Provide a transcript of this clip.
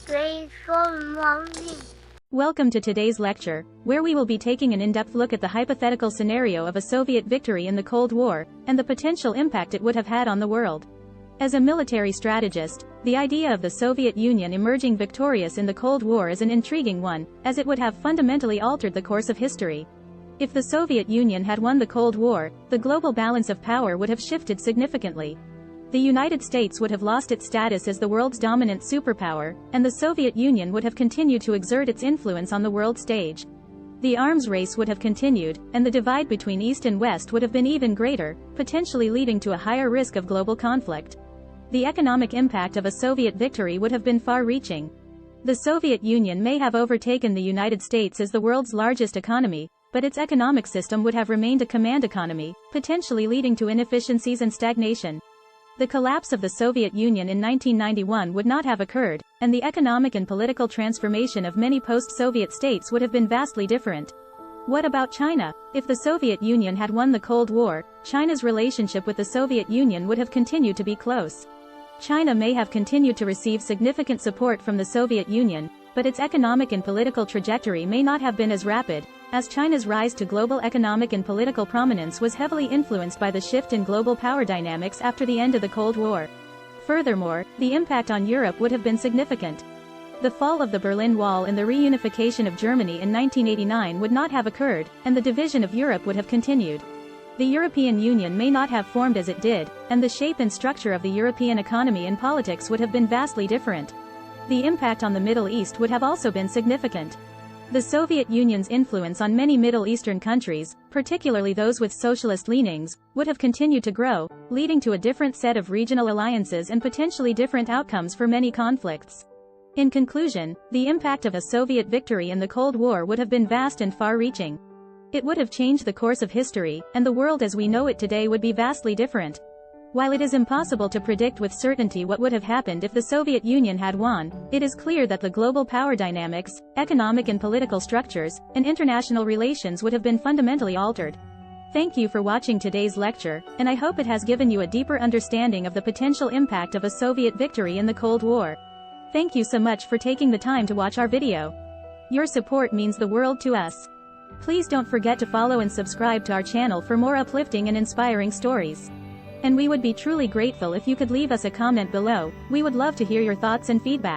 Brainstorm Learning. Welcome to today's lecture, where we will be taking an in-depth look at the hypothetical scenario of a Soviet victory in the Cold War, and the potential impact it would have had on the world. As a military strategist, the idea of the Soviet Union emerging victorious in the Cold War is an intriguing one, as it would have fundamentally altered the course of history. If the Soviet Union had won the Cold War, the global balance of power would have shifted significantly. The United States would have lost its status as the world's dominant superpower, and the Soviet Union would have continued to exert its influence on the world stage. The arms race would have continued, and the divide between East and West would have been even greater, potentially leading to a higher risk of global conflict. The economic impact of a Soviet victory would have been far-reaching. The Soviet Union may have overtaken the United States as the world's largest economy, but its economic system would have remained a command economy, potentially leading to inefficiencies and stagnation. The collapse of the Soviet Union in 1991 would not have occurred, and the economic and political transformation of many post-Soviet states would have been vastly different. What about China? If the Soviet Union had won the Cold War, China's relationship with the Soviet Union would have continued to be close. China may have continued to receive significant support from the Soviet Union, but its economic and political trajectory may not have been as rapid, as China's rise to global economic and political prominence was heavily influenced by the shift in global power dynamics after the end of the Cold War. Furthermore, the impact on Europe would have been significant. The fall of the Berlin Wall and the reunification of Germany in 1989 would not have occurred, and the division of Europe would have continued. The European Union may not have formed as it did, and the shape and structure of the European economy and politics would have been vastly different. The impact on the Middle East would have also been significant. The Soviet Union's influence on many Middle Eastern countries, particularly those with socialist leanings, would have continued to grow, leading to a different set of regional alliances and potentially different outcomes for many conflicts. In conclusion, the impact of a Soviet victory in the Cold War would have been vast and far-reaching. It would have changed the course of history, and the world as we know it today would be vastly different. While it is impossible to predict with certainty what would have happened if the Soviet Union had won, it is clear that the global power dynamics, economic and political structures, and international relations would have been fundamentally altered. Thank you for watching today's lecture, and I hope it has given you a deeper understanding of the potential impact of a Soviet victory in the Cold War. Thank you so much for taking the time to watch our video. Your support means the world to us. Please don't forget to follow and subscribe to our channel for more uplifting and inspiring stories. And we would be truly grateful if you could leave us a comment below. We would love to hear your thoughts and feedback.